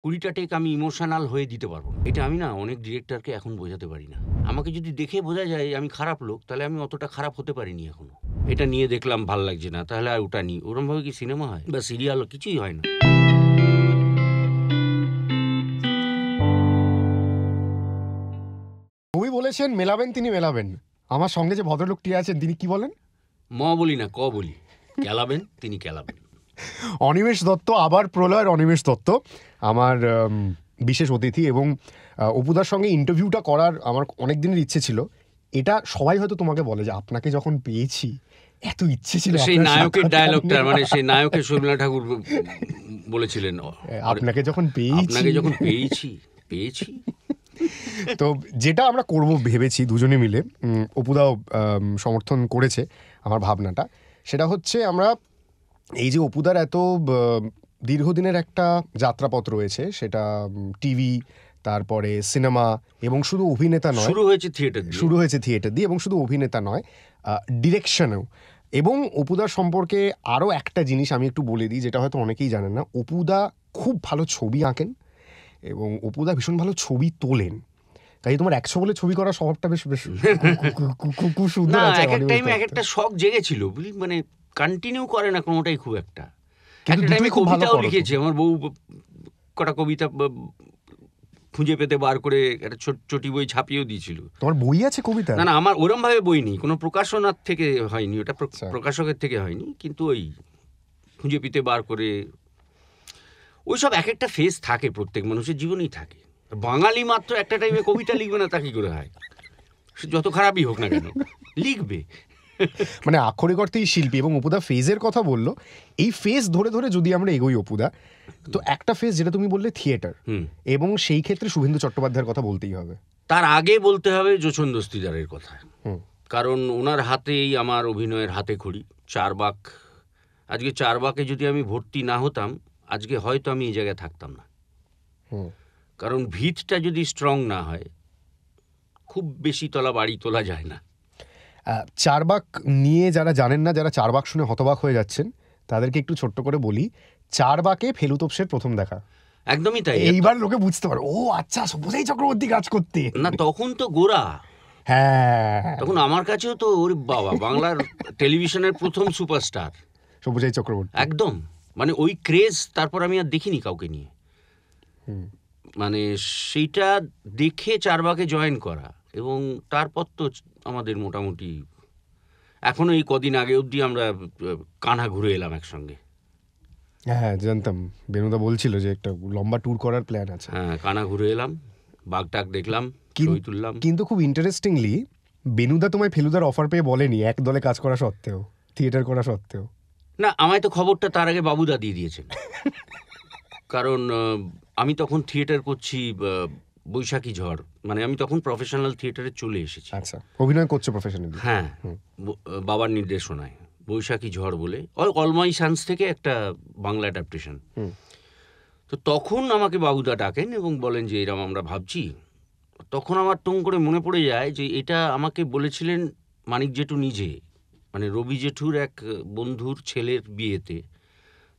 20টা take আমি emotional হয়ে দিতে পারবো না। এটা আমি না অনেক ডিরেক্টরকে এখন বোঝাতে পারি না। আমাকে যদি দেখে বোঝা যায় আমি খারাপ লোক, তাহলে আমি অতটা খারাপ হতে পারিনি এখনো। এটা নিয়ে দেখলাম ভাল লাগছে না, তাহলে আর ওটা নিই। ওরমভাবে কি সিনেমা হয় বা সিরিয়াল কিছুই হয় না। কবি বলেছেন মেলাবেন তিনি মেলাবেন। আমার সঙ্গে যে ভদ্রলোকটি আছেন তিনি কি বলেন? ম বলি না, ক বলি। কেলাবেন তিনি কেলাবেন। অনিমেষ দত্ত, আবার প্রলয়ের অনিমেষ দত্ত আমার বিশেষ অতিথি, এবং অপুদার সঙ্গে ইন্টারভিউটা করার আমার অনেক দিনের ইচ্ছে ছিল। এটা সবাই হয়তো তোমাকে বলে যে আপনাকে যখন পেয়েছি এত ইচ্ছে ছিল। সেই নায়কের ডায়লগটা, মানে সেই নায়কের শর্মিলা ঠাকুর বলেছিলেন, আপনাকে যখন পেয়েছি। তো যেটা আমরা করব ভেবেছি দুজনে মিলে, অপুদাও সমর্থন করেছে আমার ভাবনাটা, সেটা হচ্ছে আমরা এই যে অপুদার এত দীর্ঘদিনের একটা যাত্রাপথ রয়েছে, সেটা টিভি, তারপরে সিনেমা, এবং শুধু অভিনেতা নয়, শুরু হয়েছে থিয়েটার দিয়ে, এবং শুধু অভিনেতা নয়, ডিরেকশনেও। এবং অপুদার সম্পর্কে আরও একটা জিনিস আমি একটু বলে দিই, যেটা হয়তো অনেকেই জানেন না। অপুদা খুব ভালো ছবি আঁকেন এবং অপুদা ভীষণ ভালো ছবি তোলেন। তাই তোমার 100 বলে ছবি করার স্বভাবটা বেশ খুব সুন্দর আছে। এক এক টাইমে এক একটা শখ জেগেছিল, মানে কন্টিনিউ করে না কোনোটাই খুব একটা। একটা টাইমে কবিতাও লিখেছে, আমার বউ কটা কবিতা খুঁজে পেতে বার করে একটা চটি বই ছাপিয়েও দিয়েছিল। তোমার বই আছে কবিতা? না, আমার ওরম ভাবে বই নেই, কোনো প্রকাশনার থেকে হয়নি, ওটা প্রকাশকের থেকে হয়নি, কিন্তু ওই খুঁজে পেতে বার করে। ওইসব এক একটা ফেজ থাকে, প্রত্যেক মানুষের জীবনেই থাকে। বাঙালি মাত্র একটা টাইমে কবিতা লিখবে না, তা কি করে হয়? যত খারাপই হোক না কেন লিখবে। মানে আক্ষরিক অর্থেই শিল্পী। এবং অপুদা ফেজের কথা বললো, এই ফেজ ধরে ধরে যদি আমরা এগোই অপুদা, তো একটা ফেজ যেটা তুমি বললে থিয়েটার, এবং সেই ক্ষেত্রে শুভেন্দু চট্টোপাধ্যায়ের কথা বলতেই হবে। তার আগে বলতে হবে যোচন দস্তিদারের কথা, কারণ ওনার হাতেই আমার অভিনয়ের হাতে খড়ি। চারবাক, আজকে চারবাকে যদি আমি ভর্তি না হতাম, আজকে হয়তো আমি এই জায়গায় থাকতাম না। কারণ ভিতটা যদি স্ট্রং না হয়, খুব বেশি তলা বাড়ি তোলা যায় না। চারবাক নিয়ে যারা জানেন না, যারা চারবাক শুনে হতবাক হয়ে যাচ্ছেন, তাদেরকে একটু ছোট্ট করে বলি। চারবাকে ফেলু তোপসের প্রথম দেখা। একদমই তাই। এইবার লোকে বুঝতে পারে, ও আচ্ছা, সব্যসাচী চক্রবর্তী কাজ করতে না, তখন তো গোরা। হ্যাঁ, তখন আমার কাছেও তো ওর বাবা, বাংলার টেলিভিশনের প্রথম সুপারস্টার সব্যসাচী চক্রবর্তী, একদম। মানে ওই ক্রেজ তারপর আমি আর দেখিনি কাউকে নিয়ে। মানে সেইটা দেখে চারবাকে জয়েন করা, এবং তারপর তো আমাদের মোটামুটি এখনো এই কদিন আগে অবধি আমরা কানহা ঘুরে এলাম একসঙ্গে। হ্যাঁ, জানতাম, বেনুদা বলছিল যে একটা লম্বা ট্যুর করার প্ল্যান আছে। হ্যাঁ, কানহা ঘুরে এলাম, বাগটাক দেখলাম, ছবি তুললাম। কিন্তু খুব ইন্টারেস্টিংলি, বেনুদা তোমায় ফেলুদার অফার পেয়ে বলেনি, এক দলে কাজ করা সত্ত্বেও, থিয়েটার করা সত্ত্বেও? না, আমায় তো খবরটা তার আগে বাবুদা দিয়ে দিয়েছেন। কারণ আমি তখন থিয়েটার করছি বৈশাখী ঝড়, মানে আমি তখন প্রফেশনাল থিয়েটারে চলে এসেছি। আচ্ছা, অভিনয় করছো প্রফেশনালি? হ্যাঁ, বাবার নির্দেশনায় বৈশাখী ঝড় বলে, অল মাই সানস থেকে একটা বাংলা অ্যাডাপ্টেশন। তো তখন আমাকে বাবুদা ডাকেন এবং বলেন যে এরকম আমরা ভাবছি। তখন আমার টং করে মনে পড়ে যায় যে এটা আমাকে বলেছিলেন মানিক জেঠু নিজে, মানে রবি জেঠুর এক বন্ধুর ছেলের বিয়েতে।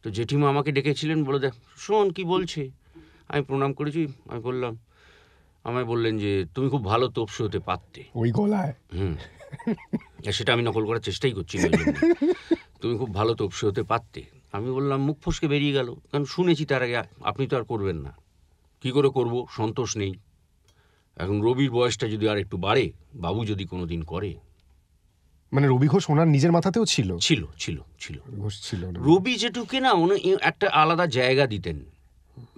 তো জেঠিমা আমাকে ডেকেছিলেন, বলে দেখ শোন কি বলছে। আমি প্রণাম করেছি, আমি বললাম, আমায় বললেন যে তুমি খুব ভালো তোপসে হতে পারতে। ওই গলায়? সেটা আমি নকল করার চেষ্টাই করছি না, তুমি খুব ভালো তোপসে হতে পারতে। আমি বললাম, মুখ ফসকে বেরিয়ে গেল, কারণ শুনেছি তার আগে, আপনি তো আর করবেন না। কি করে করব, সন্তোষ নেই। এখন রবির বয়সটা যদি আর একটু বাড়ে, বাবু যদি কোনোদিন করে। মানে রবি ঘোষ ওনার নিজের মাথাতেও ছিল? ছিল। রবি জেঠুকে না উনি একটা আলাদা জায়গা দিতেন।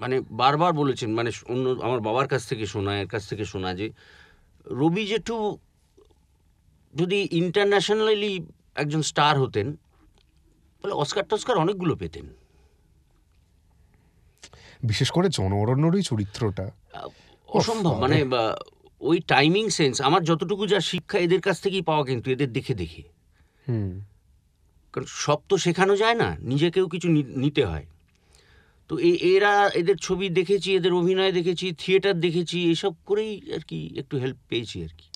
মানে বারবার বলেছেন, মানে অন্য আমার বাবার কাছ থেকে শোনা, এর কাছ থেকে শোনা, যে রবি জেঠু যদি ইন্টারন্যাশনালি একজন স্টার হতেন, তাহলে অস্কার টস্কার অনেকগুলো পেতেন। বিশেষ করে জন অরণ্যর ওই চরিত্রটা অসম্ভব। মানে ওই টাইমিং সেন্স, আমার যতটুকু যা শিক্ষা এদের কাছ থেকেই পাওয়া, কিন্তু এদের দেখে দেখে। কারণ সব তো শেখানো যায় না, নিজেকেও কিছু নিতে হয়। তো এদের ছবি দেখেছি, এদের অভিনয় দেখেছি, থিয়েটার দেখেছি, এসব করেই আর কি একটু হেল্প পেয়েছি আর কি।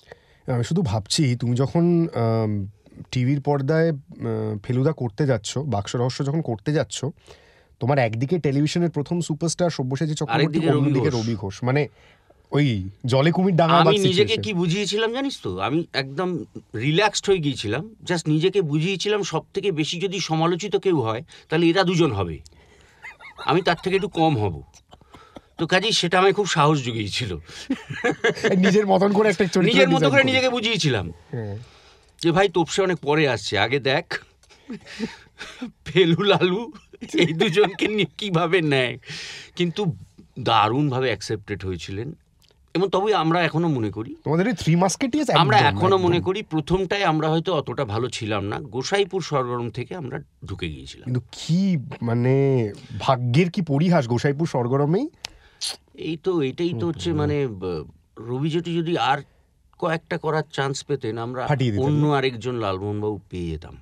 আমি শুধু ভাবছি, তুমি যখন টিভির পর্দায় ফেলুদা করতে যাচ্ছ, বাক্স রহস্য যখন করতে যাচ্ছ, তোমার একদিকে টেলিভিশনের প্রথম সুপারস্টার সব্যসাচী চক্রবর্তী, আরেকদিকে রবি অন্যদিকে ঘোষ। রবি ঘোষ, মানে ওই জলে কুমির ডাঙা আমি নিজেকে কি বুঝিয়েছিলাম জানিস তো, আমি একদম রিল্যাক্সড হয়ে গিয়েছিলাম, জাস্ট নিজেকে বুঝিয়েছিলাম সব থেকে বেশি যদি সমালোচিত কেউ হয় তাহলে এরা দুজন হবে, আমি তার থেকে একটু কম হব। তো কাজেই সেটা আমায় খুব সাহস জুগিয়েছিল। নিজের মতন করে একটা চরিত্র নিজের মতো design করে করে। নিজেকে বুঝিয়েছিলাম হ্যাঁ। যে ভাই তোপসে অনেক পরে আসছে, আগে দেখ ফেলু লালু এই দুজনকে নিয়ে কিভাবে নেয়। কিন্তু দারুণভাবে অ্যাকসেপ্টেড হয়েছিলেন, এবং তবে আমরা এখনো মনে করি, তোমাদের ওই থ্রি মাস্কেটিয়ার্স আমরা এখনো মনে করি প্রথমটায় আমরা হয়তো অতটা ভালো ছিলাম না, গোসাইপুর সরগরম থেকে আমরা ঢুকে গিয়েছিলাম। কিন্তু কি মানে ভাগ্যের কি পরিহাস, গোসাইপুর সরগরমেই এটাই তো হচ্ছে মানে রবি জেঠু যদি আর কয়েকটা করার চান্স পেতেন, আমরা ফাটিয়ে দিতেন। অন্য আরেকজন লালমোহনবাবু পেয়ে যেতাম।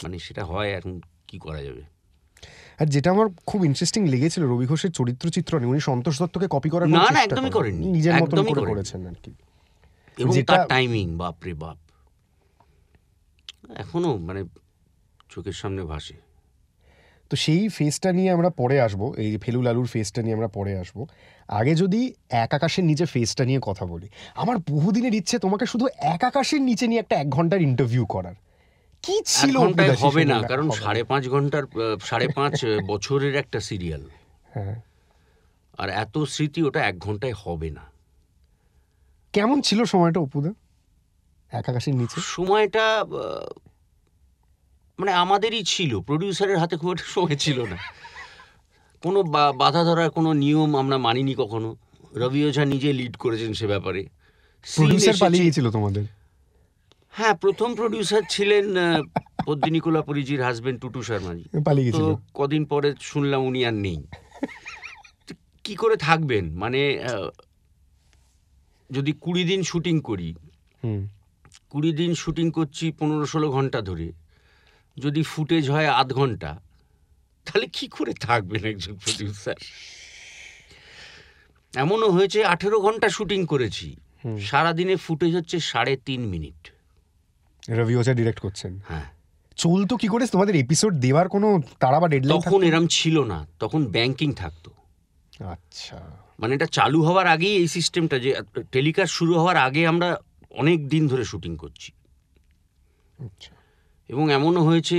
মানে সেটা হয়, এখন কি করা যাবে। আর যেটা আমার খুব ইন্টারেস্টিং লেগেছিল রবি ঘোষের চরিত্র চিত্রণে, উনি সন্তোষ দত্তকে কপি করার কোনো না, চেষ্টা একদমই করেননি, নিজের মতন একদমই করে করেননি। করেছেন আর কি। এবং যেটা- তার টাইমিং, বাপরে বাপ, এখনো মানে চোখের সামনে ভাসে। তো সেই ফেসটা নিয়ে আমরা পরে আসবো, এই যে ফেলু লালুর ফেসটা নিয়ে আমরা পরে আসবো। আগে যদি এক আকাশের নিচে ফেসটা নিয়ে কথা বলি, আমার বহুদিনের ইচ্ছে তোমাকে শুধু এক আকাশের নিচে নিয়ে একটা 1 ঘন্টার ইন্টারভিউ করার। কি এক ছিল ঘন্টায় অভিলাষী হবে না, সেগুলো? কারণ হবে না। 5.5 ঘন্টার 5.5 বছরের একটা সিরিয়াল, হ্যাঁ। আর এত স্মৃতি, ওটা 1 ঘন্টায় হবে না। কেমন ছিল সময়টা অপুদা এক আকাশের নিচে? সময়টা মানে আমাদেরই ছিল, প্রডিউসারের হাতে খুব একটা সময় ছিল না। কোনো বাধা ধরার কোনো নিয়ম আমরা মানিনি কখনো। রবি ওঝা নিজে লিড করেছেন সে ব্যাপারে। Scene প্রডিউসার এসেছে- পালিয়ে গেছিল তোমাদের? হ্যাঁ, প্রথম প্রডিউসার ছিলেন পদ্মিনী কোলাপুরিজির হাজবেন্ড টুটু শর্মাজি। পালিয়ে তো গেছিল। কদিন পরে শুনলাম উনি আর নেই। তো কি করে থাকবেন, মানে যদি 20 দিন শুটিং করি, হুম। 20 দিন শুটিং করছি 15-16 ঘন্টা ধরে, যদি ফুটেজ হয় আধ ঘন্টা, তাহলে কি করে থাকবেন একজন প্রডিউসার? এমনও হয়েছে 18 ঘন্টা শুটিং করেছি, সারাদিনে ফুটেজ হচ্ছে 3.5 মিনিট। রবি ওঝা ডিরেক্ট করছেন। হ্যাঁ, চলতো কি করে তোমাদের এপিসোড দেওয়ার কোনো তাড়া বা ডেডলাইন? তখন এরম ছিল না, তখন ব্যাংকিং থাকতো। আচ্ছা। মানে এটা চালু হওয়ার আগেই এই সিস্টেমটা, যে টেলিকাস্ট শুরু হওয়ার আগে আমরা অনেক দিন ধরে শুটিং করছি। আচ্ছা। এবং এমনও হয়েছে,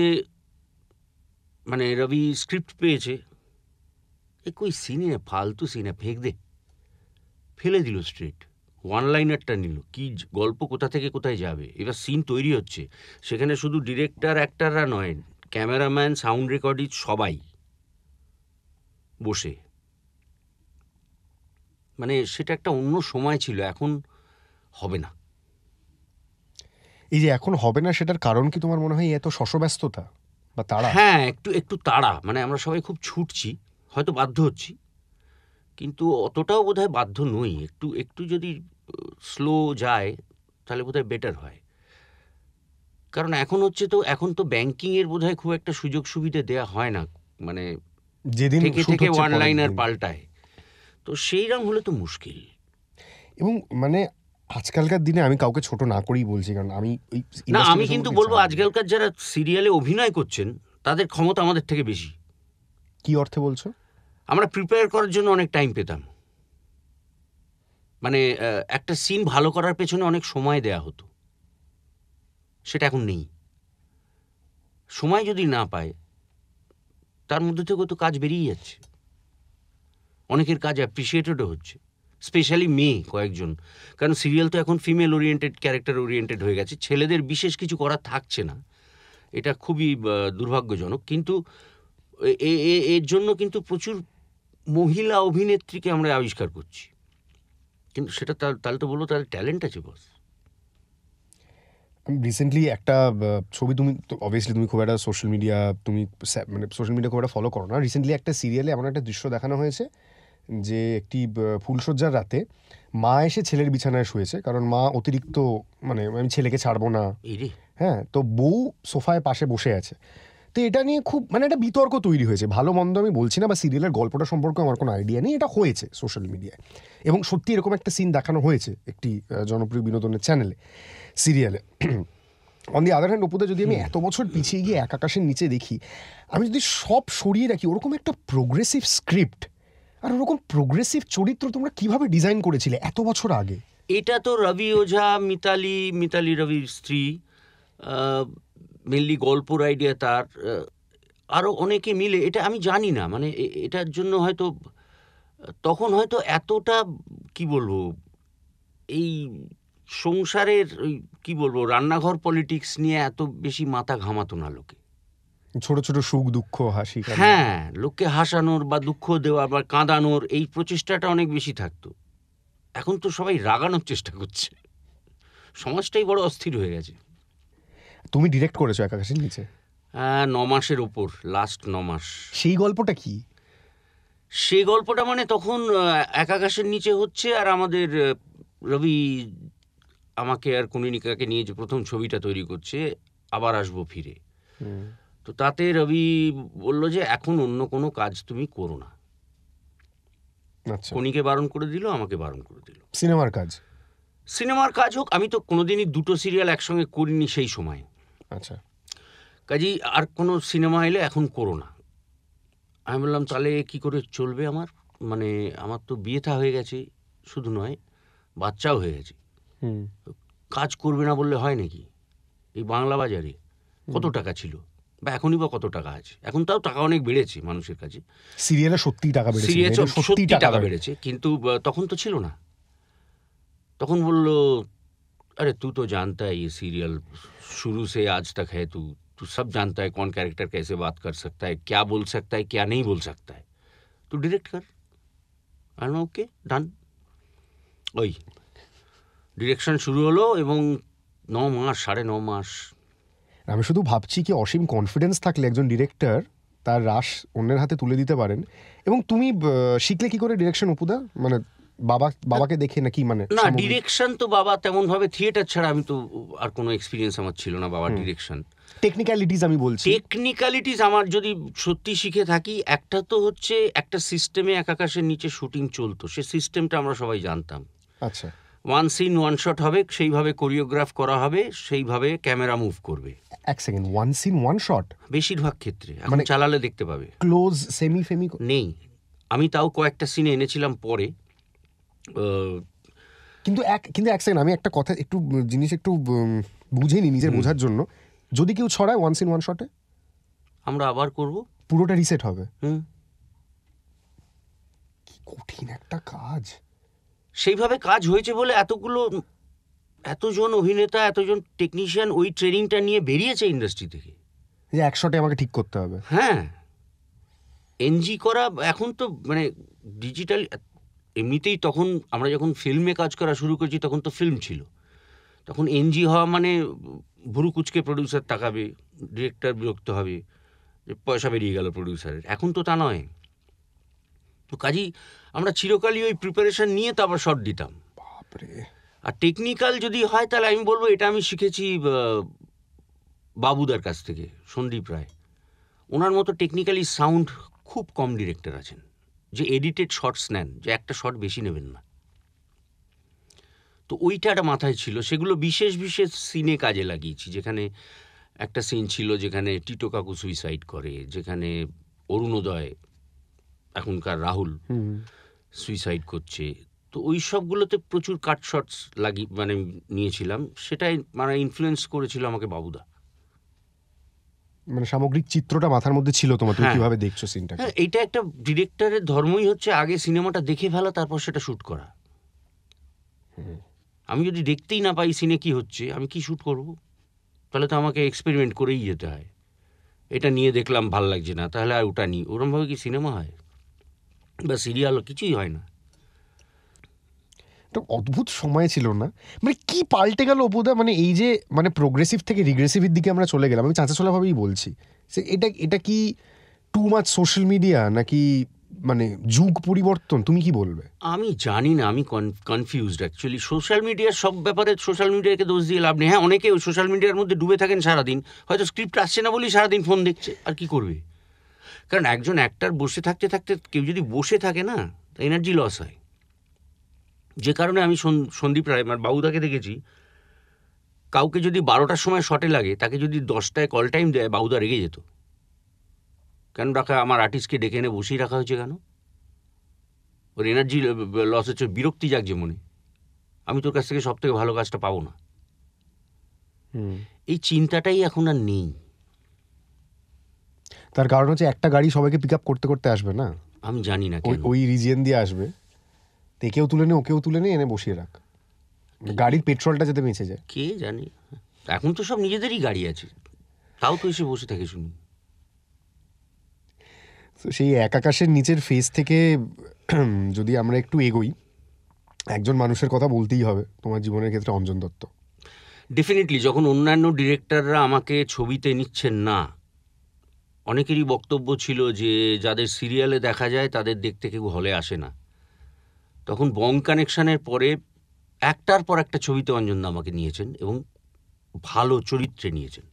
মানে রবি স্ক্রিপ্ট পেয়েছে, এ কই সিনে ফালতু সিনে ফেক দে, ফেলে দিল স্ট্রেট, ওয়ান লাইনারটা নিল, কি গল্প কোথা থেকে কোথায় যাবে। এবার সিন তৈরি হচ্ছে, সেখানে শুধু ডিরেক্টর অ্যাক্টাররা নয়, ক্যামেরাম্যান, সাউন্ড রেকর্ডিস্ট সবাই বসে। মানে সেটা একটা অন্য সময় ছিল, এখন হবে না। এই যে এখন হবে না, সেটার কারণ কি তোমার মনে হয় এত শশব্যস্ততা বা তাড়া? হ্যাঁ, একটু তাড়া, মানে আমরা সবাই খুব ছুটছি, হয়তো বাধ্য হচ্ছি, কিন্তু অতটাও বোধহয় বাধ্য নই। একটু যদি স্লো যায় তাহলে বোধহয় বেটার হয়। কারণ এখন তো ব্যাংকিংয়ের বোধহয় খুব একটা সুযোগ সুবিধা দেয়া হয় না, মানে যেদিন থেকে shoot থেকে হচ্ছে ওয়ান পরের লাইনার দিন। পাল্টায়, তো সেইরকম হলে তো মুশকিল। এবং মানে আজকালকার দিনে আমি কাউকে ছোট না করেই বলছি, কারণ আমি ওই না, industry আমি সম্পর্কে কিন্তু বলবো জানি। আজকালকার যারা সিরিয়ালে অভিনয় করছেন তাদের ক্ষমতা আমাদের থেকে বেশি। কি অর্থে বলছো? আমরা প্রিপেয়ার করার জন্য অনেক টাইম পেতাম, মানে একটা সিন ভালো করার পেছনে অনেক সময় দেয়া হতো, সেটা এখন নেই। সময় যদি না পায়, তার মধ্যে থেকেও তো কাজ বেরিয়ে যাচ্ছে, অনেকের কাজ অ্যাপ্রিসিয়েটেডও হচ্ছে, স্পেশালি মেয়ে কয়েকজন। কারণ সিরিয়াল তো এখন ফিমেল ওরিয়েন্টেড, ক্যারেক্টার ওরিয়েন্টেড হয়ে গেছে, ছেলেদের বিশেষ কিছু করা থাকছে না। এটা খুবই দুর্ভাগ্যজনক। কিন্তু এর জন্য কিন্তু প্রচুর মহিলা অভিনেত্রীকে আমরা আবিষ্কার করছি, কিন্তু সেটা তাহলে তো বলবো তাদের ট্যালেন্ট আছে বস। রিসেন্টলি একটা ছবি, তুমি অবভিয়াসলি তুমি খুব একটা সোশ্যাল মিডিয়া, তুমি মানে সোশ্যাল মিডিয়া খুব একটা ফলো করো না। রিসেন্টলি একটা সিরিয়ালে এমন একটা দৃশ্য দেখানো হয়েছে যে একটি ফুলশয্যার রাতে মা এসে ছেলের বিছানায় শুয়েছে, কারণ মা অতিরিক্ত মানে আমি ছেলেকে ছাড়বো না, এই রে, হ্যাঁ, তো বউ সোফায় পাশে বসে আছে। তো এটা নিয়ে খুব মানে একটা বিতর্ক তৈরি হয়েছে। ভালো মন্দ আমি বলছি না, বা সিরিয়ালের গল্পটা সম্পর্কে আমার কোনো আইডিয়া নেই, এটা হয়েছে সোশ্যাল মিডিয়ায়, এবং সত্যি এরকম একটা সিন দেখানো হয়েছে একটি জনপ্রিয় বিনোদনের চ্যানেলে, সিরিয়ালে। অন দি আদার হ্যান্ড অপুদা, যদি আমি এত বছর পিছিয়ে গিয়ে এক আকাশের নিচে দেখি, আমি যদি সব সরিয়ে রাখি, ওরকম একটা প্রোগ্রেসিভ স্ক্রিপ্ট আর ওরকম প্রোগ্রেসিভ চরিত্র তোমরা কিভাবে ডিজাইন করেছিলে এত বছর আগে? এটা তো রবি ওঝা, মিতালি রবির স্ত্রী, মেনলি গল্পর আইডিয়া তার, আরও অনেকে মিলে, এটা আমি জানি না, মানে এটার জন্য হয়তো তখন হয়তো এতটা কি বলবো, এই সংসারের ওই কি বলবো রান্নাঘর পলিটিক্স নিয়ে এত বেশি মাথা ঘামাতো না লোকে। ছোট ছোট সুখ দুঃখ হাসি, হ্যাঁ, লোককে হাসানোর বা দুঃখ দেওয়া বা কাঁদানোর এই প্রচেষ্টাটা অনেক বেশি থাকতো। এখন তো সবাই রাগানোর চেষ্টা করছে, সমাজটাই বড় অস্থির হয়ে গেছে। তুমি ডিরেক্ট করেছো এক আকাশের নিচে? 9 মাসের ওপর, লাস্ট 9 মাস। সেই গল্পটা কি? সেই গল্পটা মানে তখন এক আকাশের নিচে হচ্ছে, আর আমাদের রবি আমাকে আর কনিনিকাকে নিয়ে যে প্রথম ছবিটা তৈরি করছে, আবার আসবো ফিরে। তো তাতে রবি বলল যে এখন অন্য কোনো কাজ তুমি করো না। আচ্ছা, কনিকে বারণ করে দিল, আমাকে বারণ করে দিল। সিনেমার কাজ? সিনেমার কাজ হোক, আমি তো কোনোদিনই দুটো সিরিয়াল একসঙ্গে করিনি সেই সময়। আচ্ছা, কাজেই আর কোনো সিনেমা এলে এখন করো না। আমি বললাম তাহলে কি করে চলবে আমার, মানে আমার তো বিয়ে থা হয়ে গেছে, শুধু নয় বাচ্চাও হয়ে গেছে, কাজ করবে না বললে হয় নাকি? এই বাংলা বাজারে কত টাকা ছিল, বা এখনই বা কত টাকা আছে? এখন তাও টাকা অনেক বেড়েছে মানুষের কাছে, সিরিয়ালে সত্যি টাকা বেড়েছে, সিরিয়ালে সত্যি টাকা বেড়েছে, কিন্তু তখন তো ছিল না। তখন বলল अरे तू तो जानता है ये सीरियल शुरू से आज तक है, तू सब जानता है कौन कैरेक्टर कैसे बात कर सकता है, क्या बोल सकता है, क्या नहीं बोल सकता है, तू डायरेक्ट कर। ওকে ডান। ওই ডিরেকশন শুরু হলো এবং 9 মাস, 9.5 মাস। আমি শুধু ভাবছি কি অসীম কনফিডেন্স থাকলে একজন ডিরেক্টর তার রাশ অন্যের হাতে তুলে দিতে পারেন। এবং তুমি শিখলে কি করে ডিরেকশন অপুদা? মানে বাবাকে দেখে নাকি? মানে না, ডিরেকশন তো বাবা তেমন ভাবে, থিয়েটার ছাড়া আমি তো আর কোনো এক্সপিরিয়েন্স আমার ছিল না বাবার ডিরেকশন। টেকনিক্যালিটিস আমি বলছি, টেকনিক্যালিটিস আমার যদি সত্যি শিখে থাকি, একটা তো হচ্ছে একটা সিস্টেমে এক আকাশের নিচে শুটিং চলতো, সে সিস্টেমটা আমরা সবাই জানতাম। আচ্ছা, 1 সিন 1 শট হবে, সেইভাবে কোরিওগ্রাফ করা হবে, সেইভাবে ক্যামেরা মুভ করবে। এক সেকেন্ড, 1 সিন 1 শট বেশিরভাগ ক্ষেত্রে এখন চালালে দেখতে পাবে। ক্লোজ সেমি ফেমি নেই, আমি তাও কয়েকটা সিনে এনেছিলাম পরে। কিন্তু এক সেকেন্ড, আমি একটা কথা একটু জিনিস একটু বুঝে নি নিজের বোঝার জন্য। যদি কেউ ছড়ায় 1 সিন 1 শটে, আমরা আবার করব, পুরোটা রিসেট হবে। কি কঠিন একটা কাজ। সেইভাবে কাজ হয়েছে বলে এতজন অভিনেতা, এতজন টেকনিশিয়ান ওই ট্রেনিংটা নিয়ে বেরিয়েছে ইন্ডাস্ট্রি থেকে, যে এক শটে আমাকে ঠিক করতে হবে। হ্যাঁ, এনজি করা এখন তো মানে ডিজিটাল। এমনিতেই তখন আমরা যখন ফিল্মে কাজ করা শুরু করেছি তখন তো ফিল্ম ছিল, তখন এনজি হওয়া মানে ভুরু কুচকে প্রডিউসার তাকাবে, ডিরেক্টর বিরক্ত হবে যে পয়সা বেরিয়ে গেল প্রডিউসারের। এখন তো তা নয়। তো কাজেই আমরা চিরকালই ওই প্রিপারেশন নিয়ে তারপর শট দিতাম। বাপরে। আর টেকনিক্যাল যদি হয় তাহলে আমি বলবো এটা আমি শিখেছি বাবুদার কাছ থেকে, সন্দীপ রায়। ওনার মতো টেকনিক্যালি সাউন্ড খুব কম ডিরেক্টর আছেন যে এডিটেড শটস নেন, যে একটা শট বেশি নেবেন না। তো ওইটা একটা মাথায় ছিল, সেগুলো বিশেষ বিশেষ সিনে কাজে লাগিয়েছি। যেখানে একটা সিন ছিল যেখানে টিটো কাকু সুইসাইড করে, যেখানে অরুণোদয় এখনকার রাহুল সুইসাইড করছে, তো ওই সবগুলোতে প্রচুর কাট শটস মানে নিয়েছিলাম। সেটাই মানে ইনফ্লুয়েন্স করেছিল আমাকে বাবুদা। মানে সামগ্রিক চিত্রটা মাথার মধ্যে ছিল তোমার, তুমি কিভাবে দেখছো সিনটা? হ্যাঁ, এইটা একটা ডিরেক্টরের ধর্মই হচ্ছে আগে সিনেমাটা দেখে ফেলা, তারপর সেটা শ্যুট করা। আমি যদি দেখতেই না পাই সিনে কি হচ্ছে, আমি কি শ্যুট করব? তাহলে তো আমাকে এক্সপেরিমেন্ট করেই যেতে হয়। এটা নিয়ে দেখলাম ভাল লাগছে না, তাহলে আর ওটা নিই। ওরমভাবে কি সিনেমা হয় বা সিরিয়াল? কিছুই হয় না। একটা অদ্ভুত সময় ছিল না? মানে কি পাল্টে গেল অপুদা, মানে এই যে মানে প্রোগ্রেসিভ থেকে রিগ্রেসিভের দিকে আমরা চলে গেলাম। আমি চাঁচাছোলাভাবেই বলছি, এটা কি টু মাচ সোশ্যাল মিডিয়া নাকি মানে যুগ পরিবর্তন? তুমি কি বলবে? আমি জানি না, আমি কনফিউজড অ্যাকচুয়ালি। সোশ্যাল মিডিয়ার সব ব্যাপারে সোশ্যাল মিডিয়াকে দোষ দিয়ে লাভ নেই। হ্যাঁ, অনেকে ওই সোশ্যাল মিডিয়ার মধ্যে ডুবে থাকেন সারাদিন, হয়তো স্ক্রিপ্ট আসছে না বলেই সারাদিন ফোন দেখছে, আর কি করবে? কারণ একজন অ্যাক্টর বসে থাকতে থাকতে, কেউ যদি বসে থাকে না, এনার্জি লস হয়। যে কারণে আমি সন্দীপ রায় আমার বাবুদাকে দেখেছি, কাউকে যদি 12টার সময় শটে লাগে, তাকে যদি 10টায় কল টাইম দেয়, বাবুদা রেগে যেত। কেন রাখা, আমার আর্টিস্টকে ডেকে এনে বসেই রাখা হয়েছে কেন? ওর এনার্জি লস হচ্ছে, বিরক্তি জাগছে মনে, আমি তোর কাছ থেকে সব থেকে ভালো কাজটা পাবো না। এই চিন্তাটাই এখন আর নেই। তার কারণ হচ্ছে একটা গাড়ি সবাইকে পিক আপ করতে করতে আসবে না, আমি জানি না কেন। ওই রিজিয়ন দিয়ে আসবে, একেও তুলে নে ওকেও তুলে নে, এনে বসিয়ে রাখ, গাড়ির পেট্রোলটা যাতে বেঁচে যায়। কে জানে, এখন তো সব নিজেদেরই গাড়ি আছে, তাও তো এসে বসে থাকে শুনি। তো সেই এক আকাশের নিচের ফেজ থেকে যদি আমরা একটু এগোই, একজন মানুষের কথা বলতেই হবে তোমার জীবনের ক্ষেত্রে, অঞ্জন দত্ত। ডেফিনেটলি যখন অন্যান্য ডিরেক্টররা আমাকে ছবিতে নিচ্ছেন না, অনেকেরই বক্তব্য ছিল যে যাদের সিরিয়ালে দেখা যায় তাদের দেখতে কেউ হলে আসে না, তখন বং কানেকশনের পরে একটার পর একটা ছবিতে অঞ্জনদা আমাকে নিয়েছেন এবং ভালো চরিত্রে নিয়েছেন।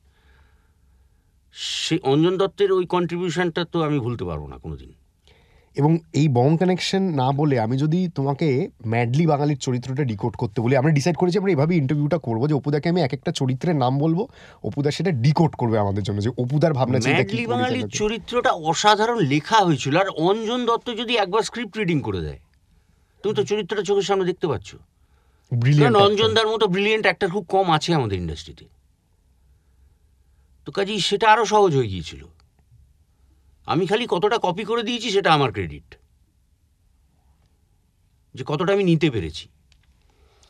সে অঞ্জন দত্তের ওই কন্ট্রিবিউশনটা তো আমি ভুলতে পারবো না কোনোদিন। এবং এই বং কানেকশন না বলে আমি যদি তোমাকে ম্যাডলি বাঙালির চরিত্রটা ডিকোড করতে বলি, আমরা ডিসাইড করেছি আমরা এভাবে ইন্টারভিউটা করবো যে অপুদাকে আমি এক একটা চরিত্রের নাম বলবো, অপুদা সেটা ডিকোড করবে আমাদের জন্য, যে অপুদার ভাবনা চিন্তা কি। ম্যাডলি বাঙালির চরিত্রটা অসাধারণ লেখা হয়েছিল, আর অঞ্জন দত্ত যদি একবার স্ক্রিপ্ট রিডিং করে দেয়, তুমি তো চরিত্রটা চোখের সামনে দেখতে পাচ্ছ। কারণ অঞ্জনদার মতো ব্রিলিয়েন্ট অ্যাক্টর খুব কম আছে আমাদের ইন্ডাস্ট্রিতে, তো কাজেই সেটা আরো সহজ হয়ে গিয়েছিল। আমি খালি কতটা কপি করে দিয়েছি সেটা আমার ক্রেডিট, যে কতটা আমি নিতে পেরেছি।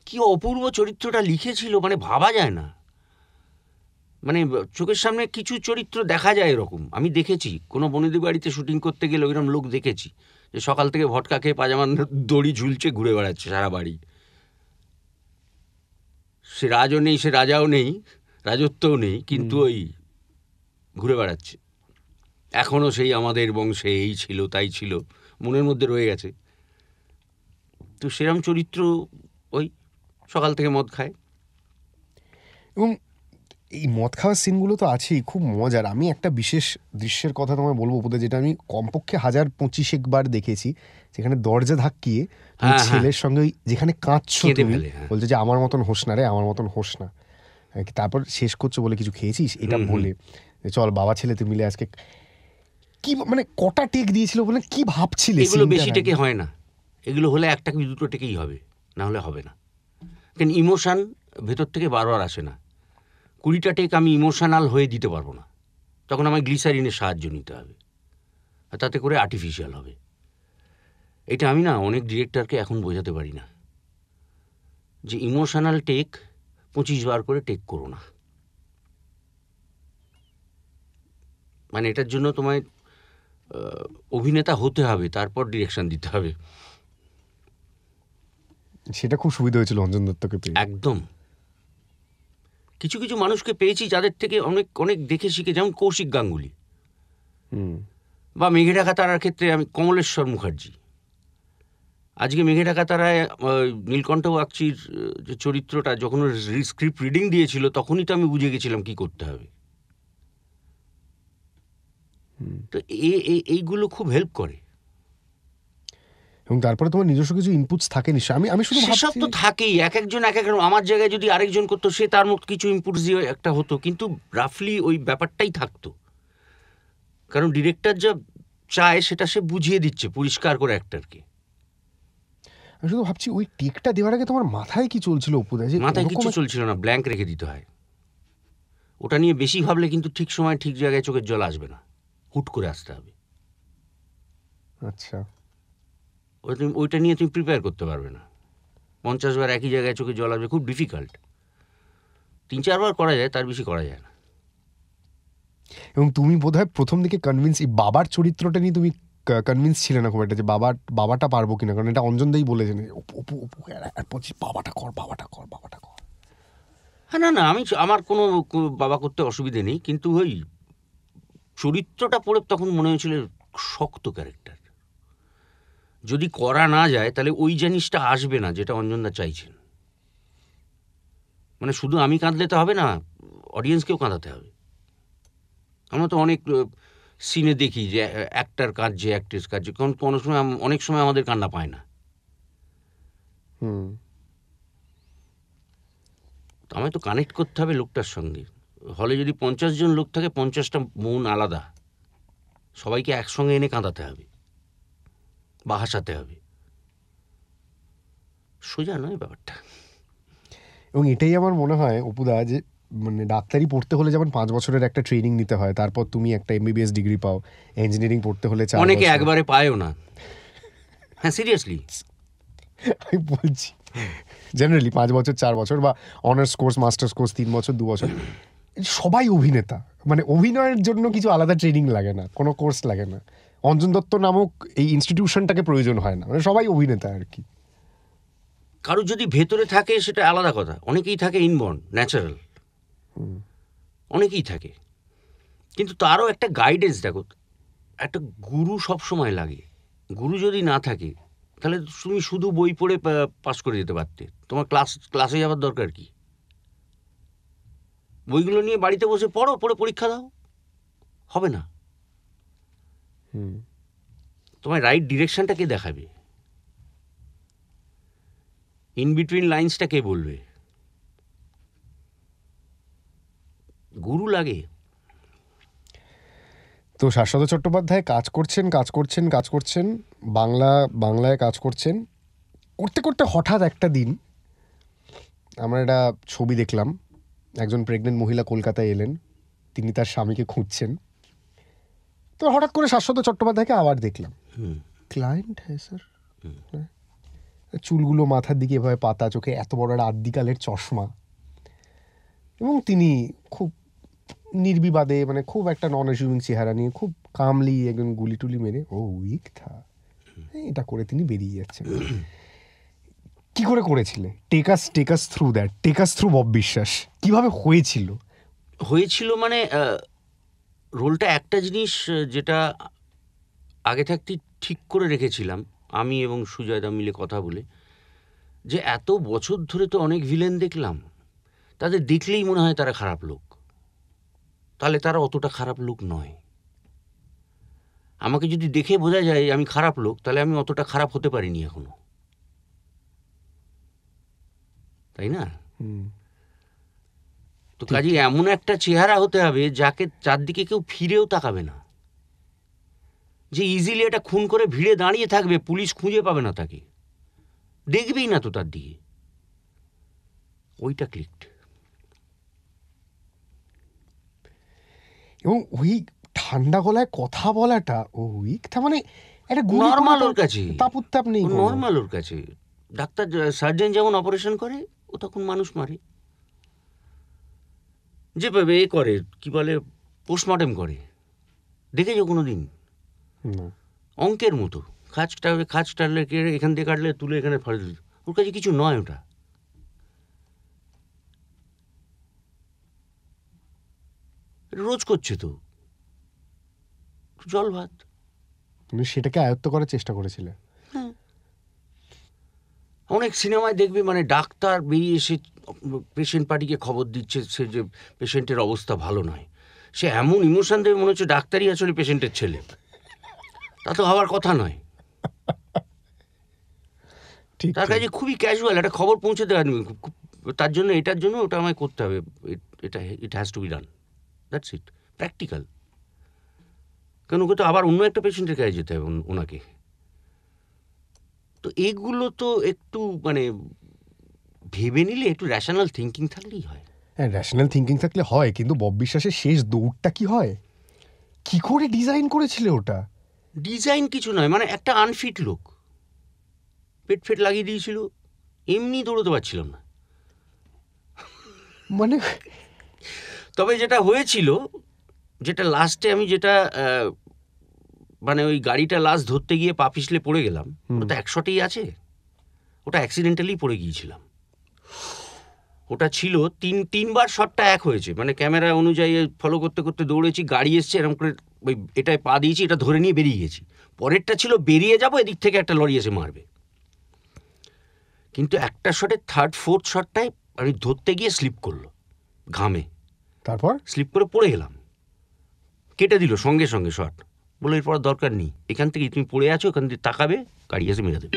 কি অপূর্ব চরিত্রটা লিখেছিল, মানে ভাবা যায় না। মানে চোখের সামনে কিছু চরিত্র দেখা যায় এরকম, আমি দেখেছি কোনো বনেদি বাড়িতে শুটিং করতে গেলে ওইরকম লোক দেখেছি, যে সকাল থেকে ভটকা খেয়ে পাজামার দড়ি ঝুলছে ঘুরে বেড়াচ্ছে সারা বাড়ি। সে রাজও নেই, সে রাজাও নেই, রাজত্বও নেই, কিন্তু ওই ঘুরে বেড়াচ্ছে। এখনও সেই আমাদের বংশে এই ছিল তাই ছিল, মনের মধ্যে রয়ে গেছে। তো সেরকম চরিত্র ওই সকাল থেকে মদ খায়। এবং এই মদ খাওয়ার সিনগুলো তো আছেই, খুব মজার। আমি একটা বিশেষ দৃশ্যের কথা তোমায় বলবো উপদে, যেটা আমি কমপক্ষে 1025 বার দেখেছি, যেখানে দরজা ধাক্কিয়ে তুমি ছেলের সঙ্গে যেখানে কাঁদছো, তুমি বলছো যে আমার মতন হোস না রে, আমার মতন হোস না, তারপর শেষ করছো বলে কিছু খেয়েছিস, এটা বলে চল বাবা ছেলে তুই মিলে আজকে, কি মানে কটা টেক দিয়েছিল বলে, কি ভাবছিলে? এগুলো বেশি টেকে হয় না, এগুলো হলে একটা কি দুটো টেকেই হবে, না হলে হবে না। কারণ ইমোশন ভেতর থেকে বারবার আসে না। 20টা টেক আমি ইমোশনাল হয়ে দিতে পারবো না, তখন আমায় গ্লিসারিনের সাহায্য নিতে হবে, আর তাতে করে আর্টিফিশিয়াল হবে। এটা আমি না অনেক ডিরেক্টরকে এখন বোঝাতে পারি না, যে ইমোশনাল টেক 25 বার করে টেক করো না। মানে এটার জন্য তোমায় অভিনেতা হতে হবে, তারপর ডিরেকশন দিতে হবে। সেটা খুব সুবিধা হয়েছিল অঞ্জন দত্তকে পেয়ে। একদম। কিছু কিছু মানুষকে পেয়েছি যাদের থেকে অনেক অনেক দেখে শিখে, যেমন কৌশিক গাঙ্গুলি, বা মেঘে ঢাকা তারার ক্ষেত্রে আমি কমলেশ্বর মুখার্জি। আজকে মেঘে ঢাকা তারায় নীলকণ্ঠ বাগচির যে চরিত্রটা যখন স্ক্রিপ্ট রিডিং দিয়েছিল, তখনই তো আমি বুঝে গেছিলাম কি করতে হবে। তো এইগুলো খুব হেল্প করে। এবং তারপরে তোমার নিজস্ব কিছু ইনপুটস থাকে নিশ্চয়। আমি শুধু সব তো থাকেই, এক একজন এক এক, আমার জায়গায় যদি আরেকজন করতো সে তার মতো কিছু ইনপুটস দিয়ে একটা হতো, কিন্তু রাফলি ওই ব্যাপারটাই থাকতো। কারণ ডিরেক্টর যা চায় সেটা সে বুঝিয়ে দিচ্ছে পরিষ্কার করে অ্যাক্টরকে। আমি শুধু ভাবছি ওই টেকটা দেওয়ার আগে তোমার মাথায় কি চলছিল অপুদা? মাথায় কিছু চলছিল না, ব্ল্যাঙ্ক রেখে দিতে হয়। ওটা নিয়ে বেশি ভাবলে কিন্তু ঠিক সময় ঠিক জায়গায় চোখের জল আসবে না, হুট করে আসতে হবে। আচ্ছা, ওইটা নিয়ে তুমি প্রিপেয়ার করতে পারবে না। 50 বার একই জায়গায় চোখে জল আসবে, খুব ডিফিকাল্ট। 3-4 বার করা যায়, তার বেশি করা যায় না। এবং তুমি বোধহয় প্রথম দিকে কনভিন্স, এই বাবার চরিত্রটা নিয়ে তুমি কনভিন্স ছিলে না খুব একটা, যে বাবাটা পারবো কিনা, কারণ এটা অঞ্জনদাই বলেছেন বাবাটা কর, বাবাটা কর, বাবাটা কর। হ্যাঁ, না আমার কোনো বাবা করতে অসুবিধে নেই, কিন্তু ওই চরিত্রটা পড়ে তখন মনে হয়েছিল শক্ত ক্যারেক্টার, যদি করা না যায় তাহলে ওই জিনিসটা আসবে না যেটা অঞ্জনদা চাইছেন। মানে শুধু আমি কাঁদলে তো হবে না, অডিয়েন্সকেও কাঁদাতে হবে। আমরা তো অনেক সিনে দেখি যে অ্যাক্টার কাঁদছে, অ্যাক্ট্রেস কাঁদছে, কারণ কোনো সময় অনেক সময় আমাদের কান্না পায় না। আমায় তো কানেক্ট করতে হবে লোকটার সঙ্গে। হলে যদি 50 জন লোক থাকে, 50টা মন আলাদা, সবাইকে একসঙ্গে এনে কাঁদাতে হবে বা হাসাতে হবে। সোজা নয় ব্যাপারটা। এবং এটাই আমার মনে হয় অপুদা, যে মানে ডাক্তারি পড়তে হলে যেমন 5 বছরের একটা ট্রেনিং নিতে হয়, তারপর তুমি একটা MBBS ডিগ্রি পাও, ইঞ্জিনিয়ারিং পড়তে হলে 4 অনেকে বছর। একবারে পায়ও না। হ্যাঁ, সিরিয়াসলি আমি বলছি জেনারেলি 5 বছর 4 বছর, বা অনার্স কোর্স, মাস্টার্স কোর্স 3 বছর 2 বছর। সবাই অভিনেতা, মানে অভিনয়ের জন্য কিছু আলাদা ট্রেনিং লাগে না, কোনো কোর্স লাগে না। অঞ্জন দত্ত নামক এই ইনস্টিটিউশনটাকে প্রয়োজন হয় না, মানে সবাই অভিনেতা আর কি। কারোর যদি ভেতরে থাকে সেটা আলাদা কথা, অনেকেই থাকে ইনবর্ন, ন্যাচারাল, অনেকেই থাকে। কিন্তু তারও একটা গাইডেন্স, দেখো, একটা গুরু সব সময় লাগে। গুরু যদি না থাকে তাহলে তুমি শুধু বই পড়ে পাস করে যেতে পারতে। তোমার ক্লাসে যাওয়ার দরকার কি? বইগুলো নিয়ে বাড়িতে বসে পড়ো, পড়ে পরীক্ষা দাও, হবে না। তোমার রাইট ডিরেকশনটা কে দেখাবে? ইন বিটুইন লাইন্সটা কে বলবে? গুরু লাগে। তো শাশ্বত চট্টোপাধ্যায় কাজ করছেন, বাংলায় কাজ করছেন, করতে করতে হঠাৎ একটা দিন আমরা একটা ছবি দেখলাম। একজন প্রেগনেন্ট মহিলা কলকাতায় এলেন, তিনি তার স্বামীকে খুঁজছেন। তো হঠাৎ করে শাশ্বত চট্টোপাধ্যায়কে আবার দেখলাম। ক্লায়েন্ট হ্যাঁ স্যার, চুলগুলো মাথার দিকে এভাবে পাতা, চোখে এত বড় একটা আদ্যিকালের চশমা, এবং তিনি খুব নির্বিবাদে, মানে খুব একটা নন অ্যাসিউমিং চেহারা নিয়ে, খুব কামলি একজন গুলি টুলি মেরে ও উইক থা এটা করে তিনি বেরিয়ে যাচ্ছেন। কি করে করেছিলে? টেক আস থ্রু বব বিশ্বাস, কিভাবে হয়েছিল? মানে রোলটা একটা জিনিস যেটা আগে থাকতে ঠিক করে রেখেছিলাম আমি এবং সুজয়দা মিলে কথা বলে, যে এত বছর ধরে তো অনেক ভিলেন দেখলাম, তাদের দেখলেই মনে হয় তারা খারাপ লোক। তাহলে তারা অতটা খারাপ লোক নয়। আমাকে যদি দেখে বোঝা যায় আমি খারাপ লোক, তাহলে আমি অতটা খারাপ হতে পারিনি এখনো, তাই না? তো কাজে এমন একটা চেহারা হতে হবে যাকে চারদিকে কেউ ফিরেও তাকাবে না, যে ইজিলি এটা খুন করে ভিড়ে দাঁড়িয়ে থাকবে, পুলিশ খুঁজে পাবে না তাকে, দেখবেই না তো তার দিকে। ওইটা ক্লিকড। এবং ওই ঠান্ডা গলায় কথা বলাটা, ও উইক থা মানে একটা নর্মাল ওর কাছে, তাপ নেই, নর্মাল ওর কাছে। ডাক্তার সার্জন যেমন অপারেশন করে, ও তখন মানুষ মারে, যে এ করে কি বলে পোস্টমর্টেম করে, দেখেছো কোনো দিন? অঙ্কের মতো খাঁচ টানলে এখান দিয়ে কাটলে তুলে এখানে ফেলে দিল, ওর কাছে কিছু নয় ওটা। রোজ করছে তো জল ভাত। তুমি সেটাকে আয়ত্ত করার চেষ্টা করেছিলে। অনেক সিনেমায় দেখবে মানে ডাক্তার বেরিয়ে এসে পেশেন্ট পার্টিকে খবর দিচ্ছে সে যে পেশেন্টের অবস্থা ভালো নয়, সে এমন ইমোশন দেবে মনে হচ্ছে ডাক্তারই আসলে পেশেন্টের ছেলে। তা তো হওয়ার কথা নয়। তার কাছে খুবই ক্যাজুয়াল একটা খবর পৌঁছে দেওয়া, তার জন্য এটার জন্য ওটা আমায় করতে হবে, এটা it has to be done, that's it, practical. কারণ ওকে তো আবার অন্য একটা পেশেন্টের কাছে যেতে হবে ওনাকে। তো এগুলো তো একটু মানে ভেবে নিলে, একটু র্যাশনাল থিঙ্কিং থাকলেই হয়। হ্যাঁ, র্যাশনাল থিঙ্কিং থাকলে হয়, কিন্তু বব বিশ্বাসের শেষ দৌড়টা কি হয়, কি করে ডিজাইন করেছিল ওটা? ডিজাইন কিছু নয়, মানে একটা আনফিট লোক পেট লাগিয়ে দিয়েছিল, এমনি দৌড়তে পারছিলাম না। মানে তবে যেটা হয়েছিল, যেটা লাস্টে আমি যেটা মানে ওই গাড়িটা লাস্ট ধরতে গিয়ে পা পিছলে পড়ে গেলাম, ওটা তো 100টেই আছে, ওটা অ্যাক্সিডেন্টালি পড়ে গিয়েছিলাম। ওটা ছিল তিনবার শটটা এক হয়েছে, মানে ক্যামেরা অনুযায়ী ফলো করতে করতে দৌড়েছি, গাড়ি এসছে এরকম করে ওই এটায় পা দিয়েছি, এটা ধরে নিয়ে বেরিয়ে গেছি। পরেরটা ছিল বেরিয়ে যাব, এদিক থেকে একটা লরি এসে মারবে। কিন্তু একটা শটে থার্ড ফোর্থ শটটায় আমি ধরতে গিয়ে স্লিপ করলো ঘামে, তারপর স্লিপ করে পড়ে গেলাম, কেটে দিল সঙ্গে সঙ্গে শট, বলে এরপর দরকার নেই, এখান থেকে তুমি পড়ে আছো, ওখান থেকে তাকাবে, গাড়ি এসে মেরে দেবে।